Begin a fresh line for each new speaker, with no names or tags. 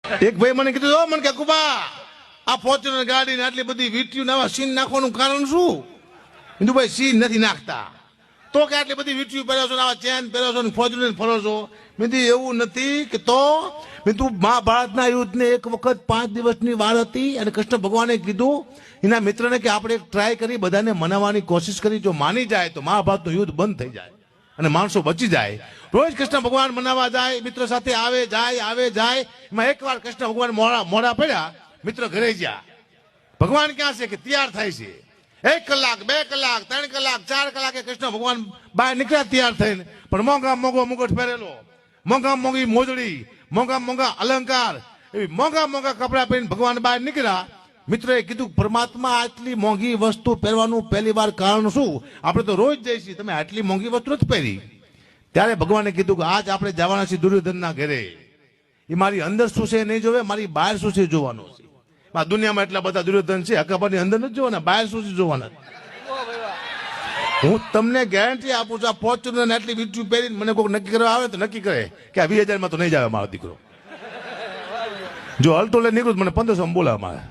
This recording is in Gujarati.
એક ભાઈ મને કીધું મને કે કુબા આ ફોર્ચ્યુનર ગાડી ને આટલી બધી વીટીયું નવા સીન નાખવાનું કારણ શું? કીધું ભાઈ સીન નથી નાખતા તો કે આટલી બધી વીટીયું પહેરો છો, આવા ચેન પહેરો છો, ફોર્ચ્યુનર ફરો છો. મેં કીધું એવું નથી કે તો મેં તું મહાભારતના યુદ્ધને એક વખત 5 દિવસની વાર હતી અને કૃષ્ણ ભગવાને કીધું એના મિત્રને કે આપણે એક ટ્રાય કરી બધાને મનાવવાની કોશિશ કરી, જો માની જાય તો મહાભારતનું યુદ્ધ બંધ થઈ જાય અને માણસો બચી જાય. રોજ કૃષ્ણ ભગવાન મનાવવા જાય, મિત્ર સાથે આવે જાય. એમાં એકવાર કૃષ્ણ ભગવાન મોડા પડ્યા, મિત્ર ઘરે ગયા. ભગવાન ક્યાં છે કે તૈયાર થાય છે. 1 કલાક 2 કલાક 3 કલાક 4 કલાકે કૃષ્ણ ભગવાન બહાર નીકળ્યા તૈયાર થઈને, પણ મોંઘો મુગટ પહેરેલો, મોંઘી મોજડી, મોંઘા અલંકાર, એવી મોંઘા કપડા પહેરીને ભગવાન બહાર નીકળ્યા. મિત્રોએ કીધું પરમાત્મા આટલી મોંઘી વસ્તુ પહેરવાનું પહેલી વાર કારણ શું? આપણે તો રોજ જઈએ છીએ, તમે આટલી મોંઘી વસ્તુ નથી પહેરી. ત્યારે ભગવાને કીધું કે આજ આપણે જવાના છીએ દુર્યોધનના ઘરે. એ મારી અંદર શું છે નહીં જોવે, મારી બહાર શું છે જોવાનું છે. આ દુનિયામાં એટલા બધા દુર્યોધન છે, હકાબાની અંદર નથી જોવાના, બહાર શું છે જોવાના. હું તમને ગેરંટી આપું છું, આ ફોર્ચ્યુનર આટલી વીંટી પહેરીને મને કોઈ નક્કી કરવા આવે તો નક્કી કરે કે આ 20,000 માં તો નહીં જ આવે મારો દીકરો. જો હલતો લઈ નીકળું મને 1500 બોલાવે મારે.